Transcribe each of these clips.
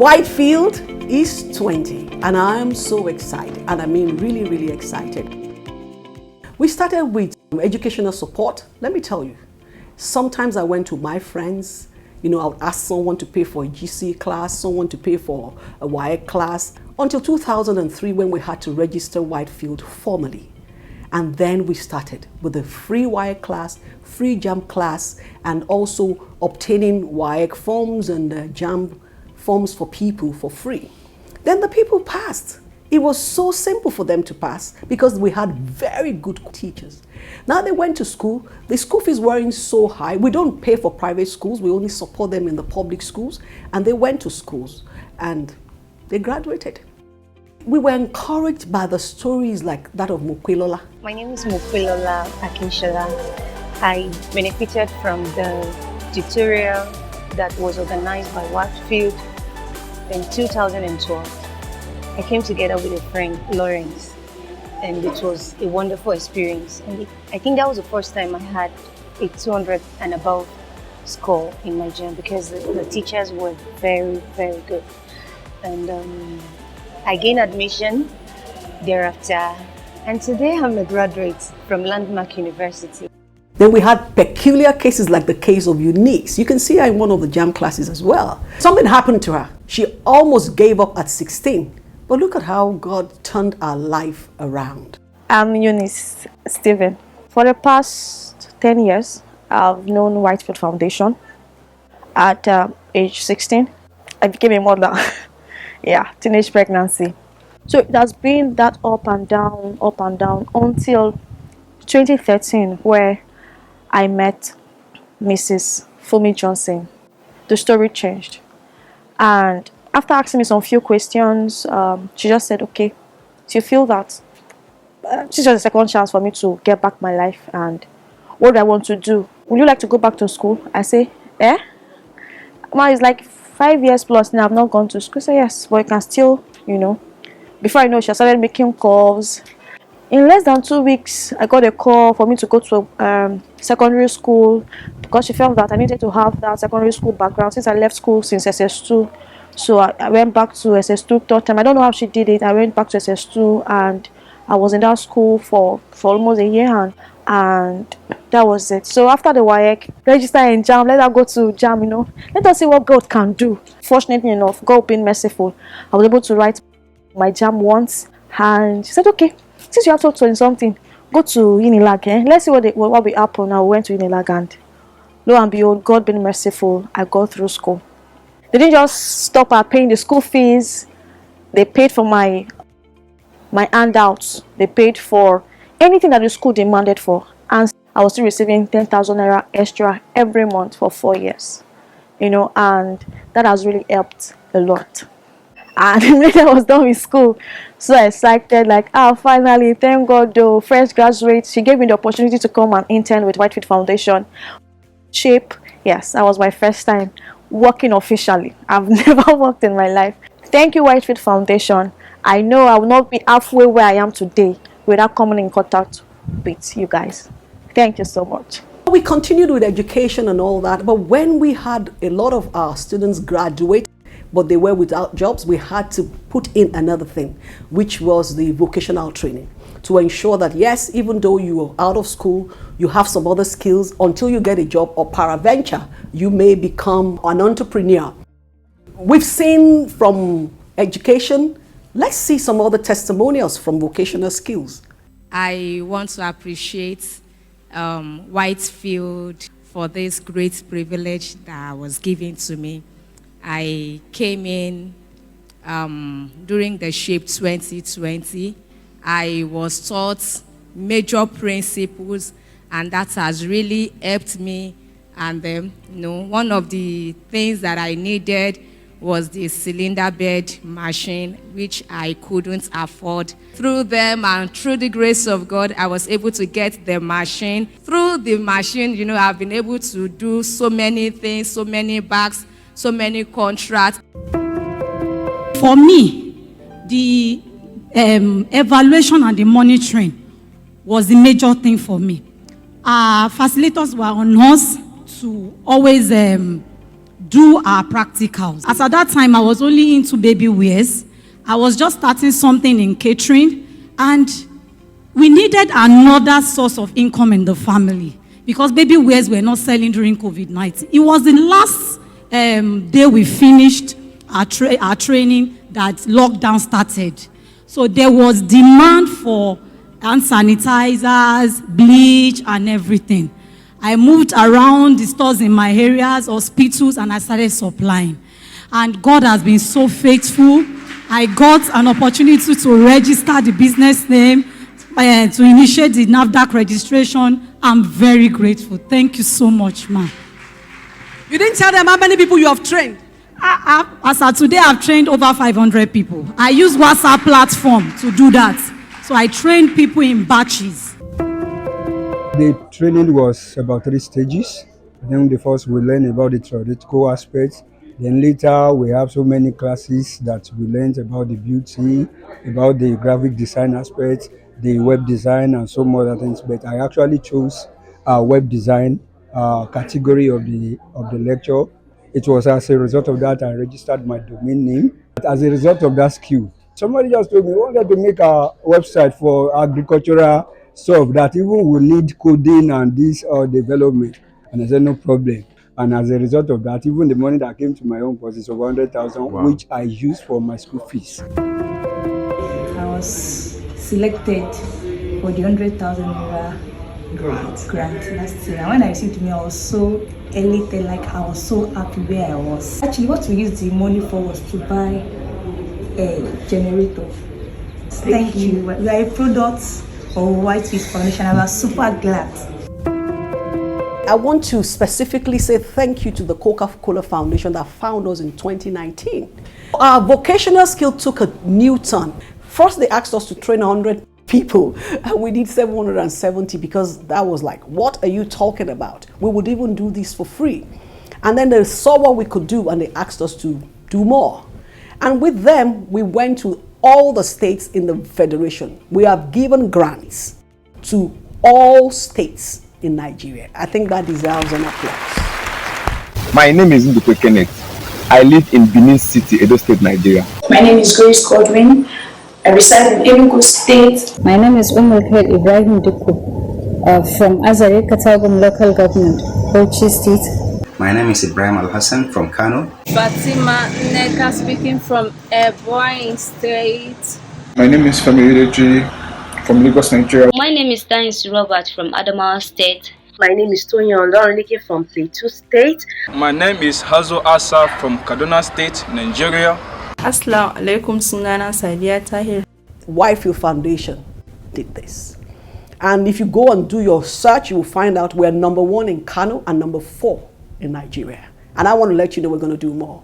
Whitefield is 20 and I am so excited, and I mean really, really excited. We started with educational support. Let me tell you, sometimes I went to my friends, I would ask someone to pay for a GC class, someone to pay for a WIEC class, until 2003 when we had to register Whitefield formally. And then we started with a free WIEC class, free JAM class, and also obtaining WIEC forms and JAM forms for people for free. Then the people passed. It was so simple for them to pass because we had very good teachers. Now they went to school. The school fees weren't so high. We don't pay for private schools. We only support them in the public schools. And they went to schools and they graduated. We were encouraged by the stories like that of Mukwilola. My name is Mukwilola Akinshola. I benefited from the tutorial that was organized by Whitefield in 2012. I came together with a friend, Lawrence, and it was a wonderful experience. And I think that was the first time I had a 200 and above score in my JAM because the teachers were very, very good. And I gained admission thereafter, and today I'm a graduate from Landmark University. Then we had peculiar cases like the case of Eunice. You can see her in one of the JAM classes as well. Something happened to her. She almost gave up at 16. But look at how God turned our life around. I'm Eunice Stephen. For the past 10 years, I've known Whitefield Foundation. At age 16, I became a mother. Yeah, teenage pregnancy. So it has been that up and down until 2013 where I met Mrs. Funmi Johnson. The story changed. And after asking me some few questions, she just said, okay, so you feel that this is just a second chance for me to get back my life, and what do I want to do? Would you like to go back to school? I say, eh? Ma, it's like 5 years plus now I've not gone to school. I say, yes, but you can still, Before I know, she started making calls. In less than 2 weeks, I got a call for me to go to secondary school because she felt that I needed to have that secondary school background since I left school since SS2. So I went back to SS2 third time. I don't know how she did it. I went back to SS2 and I was in that school for almost a year, and that was it. So after the WIEC, register in JAM, let her go to JAM, Let us see what God can do. Fortunately enough, God being merciful, I was able to write my JAM once, and she said, okay, since you have taught in something, go to Unilag, Let's see what will happen. I went to Unilag, and lo and behold, God being merciful, I got through school. They didn't just stop at paying the school fees. They paid for my handouts. They paid for anything that the school demanded for. And I was still receiving 10,000 naira extra every month for 4 years. And that has really helped a lot. And when I was done with school, so excited, like, finally, thank God, though, fresh graduate. She gave me the opportunity to come and intern with Whitefield Foundation. Yes, that was my first time working officially. I've never worked in my life. Thank you, Whitefield Foundation. I know I will not be halfway where I am today without coming in contact with you guys. Thank you so much. We continued with education and all that, but when we had a lot of our students graduate, but they were without jobs, we had to put in another thing, which was the vocational training, to ensure that, yes, even though you are out of school, you have some other skills until you get a job, or paraventure, you may become an entrepreneur. We've seen from education. Let's see some other testimonials from vocational skills. I want to appreciate Whitefield for this great privilege that was given to me. I came in during the SHAPE 2020. I was taught major principles, and that has really helped me. And one of the things that I needed was the cylinder bed machine, which I couldn't afford. Through them and through the grace of God, I was able to get the machine. Through the machine, I've been able to do so many things, so many bags, so many contracts. For me, the evaluation and the monitoring was the major thing for me. Our facilitators were on us to always do our practicals. As at that time, I was only into baby wears. I was just starting something in catering, and we needed another source of income in the family because baby wears were not selling during COVID-19. It was the last day we finished our training that lockdown started. So there was demand for hand sanitizers, bleach, and everything. I moved around the stores in my areas, hospitals, and I started supplying. And God has been so faithful. I got an opportunity to register the business name, to initiate the NAFDAC registration. I'm very grateful. Thank you so much, ma'am. You didn't tell them how many people you have trained? As of today, I've trained over 500 people. I use WhatsApp platform to do that. So I train people in batches. The training was about 3 stages. Then the first we learn about the theoretical aspects. Then later we have so many classes that we learned about the beauty, about the graphic design aspects, the web design, and some other things. But I actually chose web design category of the lecture. It was as a result of that I registered my domain name. But as a result of that skill, somebody just told me, we wanted to make a website for agricultural stuff that even will need coding and this development. And I said, no problem. And as a result of that, even the money that came to my own purse is over 100,000, wow, which I used for my school fees. I was selected for the 100,000 naira grant last year. And when I received it, I was so elated, like I was so happy where I was. Actually, what we used the money for was to buy a generator. Thank you. We are a product of Whitefield Foundation. I was super glad. I want to specifically say thank you to the Coca-Cola Foundation that found us in 2019. Our vocational skill took a new turn. First, they asked us to train 100 people, and we did 770 because that was like, what are you talking about? We would even do this for free. And then they saw what we could do, and they asked us to do more. And with them, we went to all the states in the federation. We have given grants to all states in Nigeria. I think that deserves an applause. My name is Ndukwe Kenneth. I live in Benin City, Edo State, Nigeria. My name is Grace Godwin. I reside in Enugu State. My name is Umulkhair Ibrahim Dikku from Azare, Katagum Local Government, Bauchi State. My name is Ibrahim Al-Hassan from Kano. Fatima Neka speaking from Ebonyi State. My name is Funmi from Lagos, Nigeria. My name is Danis Robert from Adamawa State. My name is Tony Olorunike from Plateau State. My name is Hazo Asa from Kaduna State, Nigeria. Assalamu alaikum, sunana Sadiya Tahir. Whitefield Foundation did this. And if you go and do your search, you will find out we're #1 in Kano and #4 in Nigeria. And I want to let you know we're going to do more.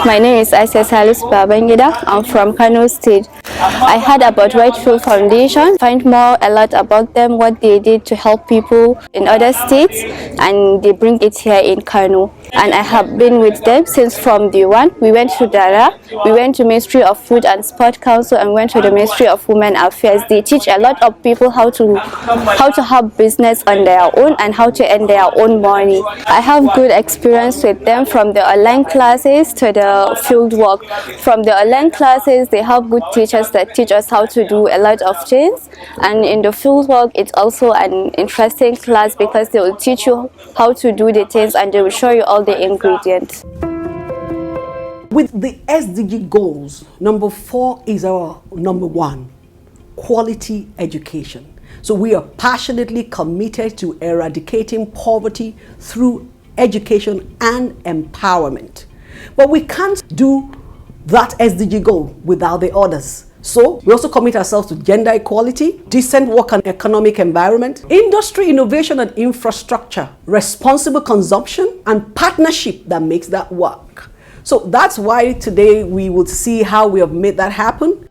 My name is Aisha Salis Babangida. I'm from Kano State. I heard about Whitefield Foundation, find more a lot about them, what they did to help people in other states, and they bring it here in Kano. And I have been with them since from day one. We went to Dara, we went to Ministry of Food and Sport Council, and went to the Ministry of Women Affairs. They teach a lot of people how to have business on their own and how to earn their own money. I have good experience with them from the online classes to the field work. From the online classes, they have good teachers that teach us how to do a lot of things. And in the field work, it's also an interesting class because they will teach you how to do the things and they will show you all the ingredients. With the SDG goals, number 4 is our number 1, quality education. So we are passionately committed to eradicating poverty through education and empowerment. But we can't do that SDG goal without the others. So we also commit ourselves to gender equality, decent work and economic environment, industry, innovation and infrastructure, responsible consumption, and partnership that makes that work. So that's why today we would see how we have made that happen.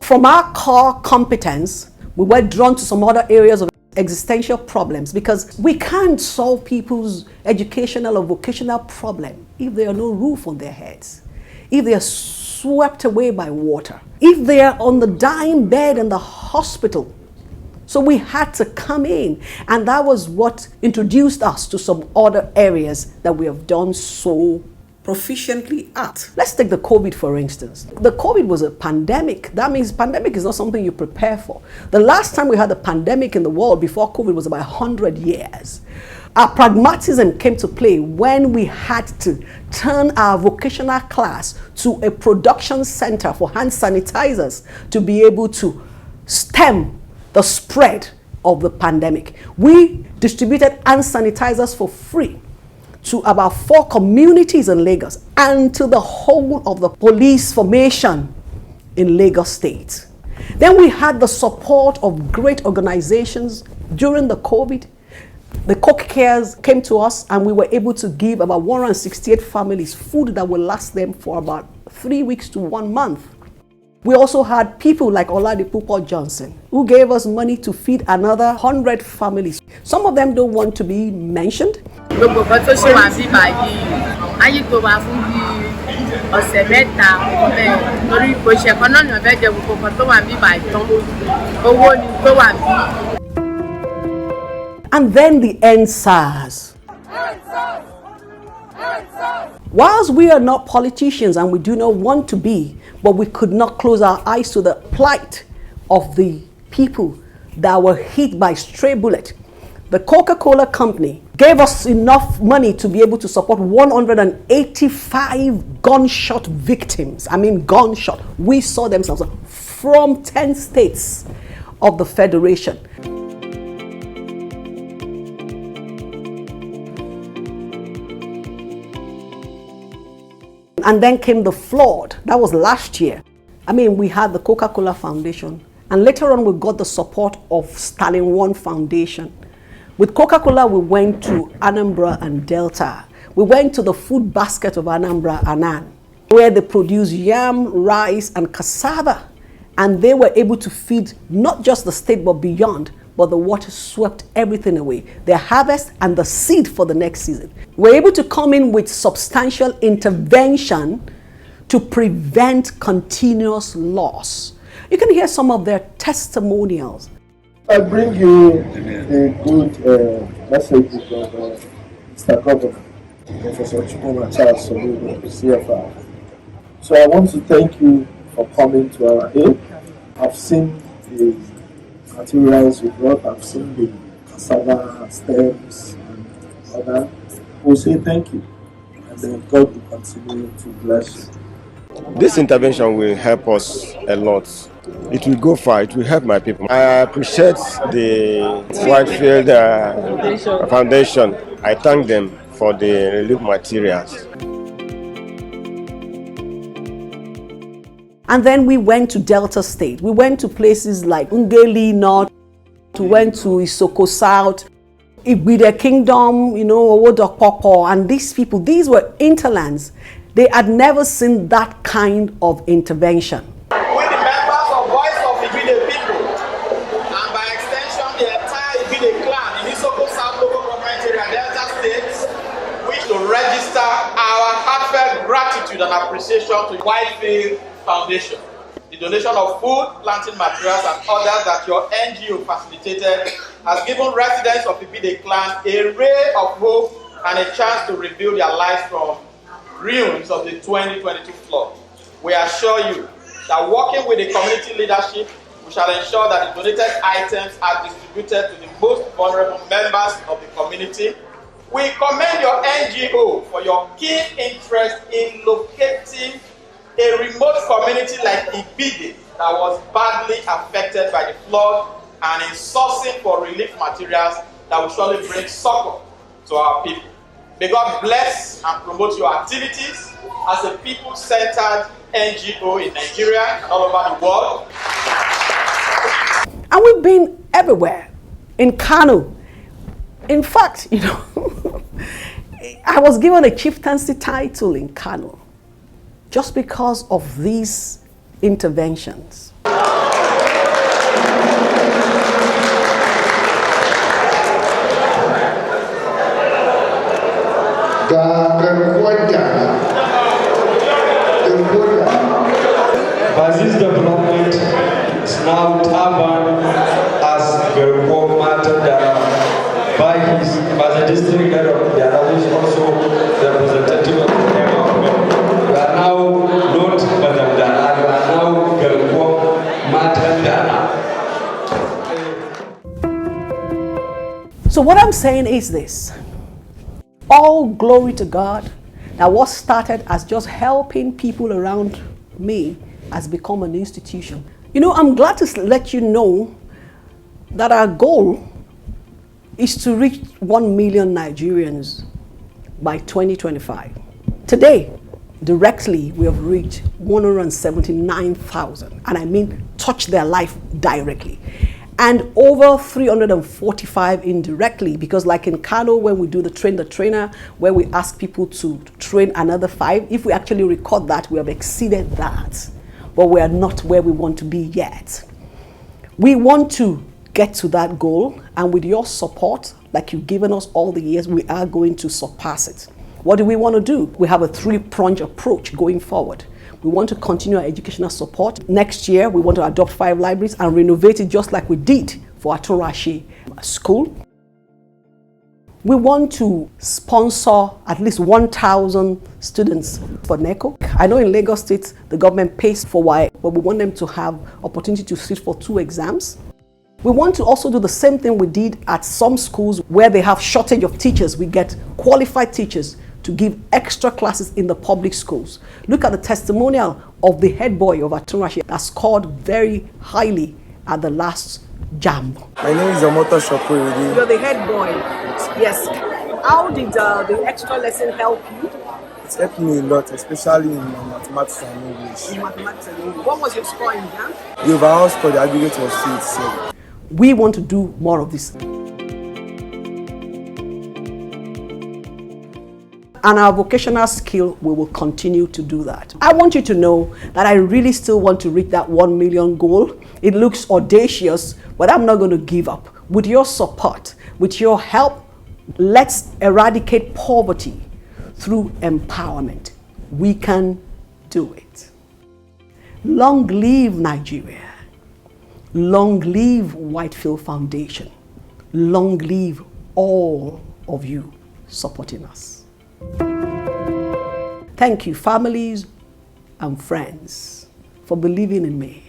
From our core competence, we were drawn to some other areas of existential problems because we can't solve people's educational or vocational problem if there are no roof on their heads, if they are swept away by water, if they are on the dying bed in the hospital. So we had to come in, and that was what introduced us to some other areas that we have done so proficiently at. Let's take the COVID for instance. The COVID was a pandemic. That means pandemic is not something you prepare for. The last time we had a pandemic in the world before COVID was about 100 years. Our pragmatism came to play when we had to turn our vocational class to a production center for hand sanitizers to be able to stem the spread of the pandemic. We distributed hand sanitizers for free to about 4 communities in Lagos and to the whole of the police formation in Lagos State. Then we had the support of great organizations during the COVID. The Coke Cares came to us and we were able to give about 168 families food that will last them for about 3 weeks to 1 month. We also had people like Oladipupo Johnson who gave us money to feed another 100 families. Some of them don't want to be mentioned. And then the NSAS. Whilst we are not politicians and we do not want to be, but we could not close our eyes to the plight of the people that were hit by stray bullet. The Coca-Cola company gave us enough money to be able to support 185 gunshot victims. I mean gunshot. We saw themselves from 10 states of the Federation. And then came the flood. That was last year. I mean, we had the Coca-Cola Foundation. And later on, we got the support of Stalin One Foundation. With Coca-Cola, we went to Anambra and Delta. We went to the food basket of Anambra, Anan, where they produce yam, rice, and cassava. And they were able to feed not just the state, but beyond. But the water swept everything away. Their harvest and the seed for the next season. We're able to come in with substantial intervention to prevent continuous loss. You can hear some of their testimonials. I bring you a good message from Mr. Governor, Professor Chukuma Charles Soludo, CFR. So I want to thank you for coming to our aid. I've seen the materials you brought, I've seen the cassava stems and other. We'll say thank you, and then God will continue to bless you. This intervention will help us a lot. It will go far, it will help my people. I appreciate the Whitefield Foundation. I thank them for the relief materials. And then we went to Delta State. We went to places like Ngeli North. We went to Isoko South, Igbide Kingdom, Owodokpoko. And these people, these were interlands. They had never seen that kind of intervention. With the members of Voice of Igbide people, and by extension the entire Igbide clan in Isoko South Local Government Area, Delta State, wish to register our heartfelt gratitude and appreciation to Whitefield Foundation. The donation of food, planting materials, and others that your NGO facilitated has given residents of Igbide clan a ray of hope and a chance to rebuild their lives from ruins of the 2022 flood. We assure you that working with the community leadership, we shall ensure that the donated items are distributed to the most vulnerable members of the community. We commend your NGO for your keen interest in locating a remote community like Ibide that was badly affected by the flood and in sourcing for relief materials that will surely bring succor to our people. May God bless and promote your activities as a people-centered NGO in Nigeria and all over the world. And we've been everywhere. In Kano. In fact, I was given a chieftaincy title in Kano just because of these interventions. But this development is now termed as Gergo Matadara by the district head of Dara, who is also the representative of the government. We are now not Madam Dara, we are now Gergo Matadara. So what I'm saying is this. All glory to God that what started as just helping people around me has become an institution. I'm glad to let you know that our goal is to reach 1 million Nigerians by 2025. Today, directly, we have reached 179,000, and I mean touch their life directly. And over 345 indirectly, because like in Kano, when we do the train the trainer, where we ask people to train another 5, if we actually record that, we have exceeded that. But we are not where we want to be yet. We want to get to that goal, and with your support, like you've given us all the years, we are going to surpass it. What do we want to do? We have a 3-pronged approach going forward. We want to continue our educational support. Next year, we want to adopt 5 libraries and renovate it just like we did for Atorashi School. We want to sponsor at least 1,000 students for NECO. I know in Lagos State, the government pays for why, but we want them to have opportunity to sit for 2 exams. We want to also do the same thing we did at some schools where they have shortage of teachers. We get qualified teachers to give extra classes in the public schools. Look at the testimonial of the head boy of Atorashi that scored very highly at the last JAMB. My name is Amoto Shokuri. You're the head boy. Yes. How did the extra lesson help you? It's helped me a lot, especially in mathematics and English. In mathematics and English. What was your score in JAMB? The overall score, the aggregate was 287. We want to do more of this. And our vocational skill, we will continue to do that. I want you to know that I really still want to reach that 1 million goal. It looks audacious, but I'm not going to give up. With your support, with your help, let's eradicate poverty through empowerment. We can do it. Long live Nigeria. Long live Whitefield Foundation. Long live all of you supporting us. Thank you, families and friends, for believing in me.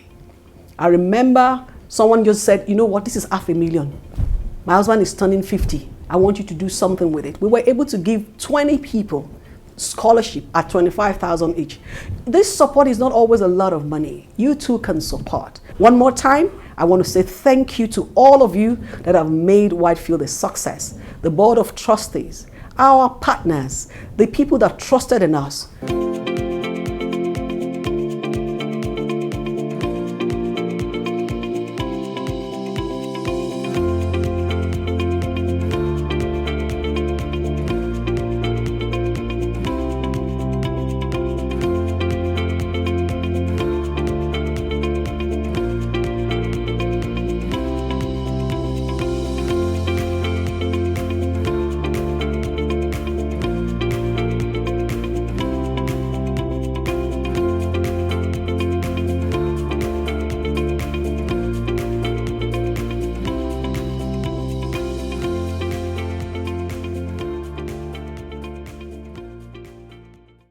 I remember someone just said, you know what, this is 500,000. My husband is turning 50. I want you to do something with it. We were able to give 20 people scholarship at 25,000 each. This support is not always a lot of money. You too can support. One more time, I want to say thank you to all of you that have made Whitefield a success. The board of trustees, our partners, the people that trusted in us.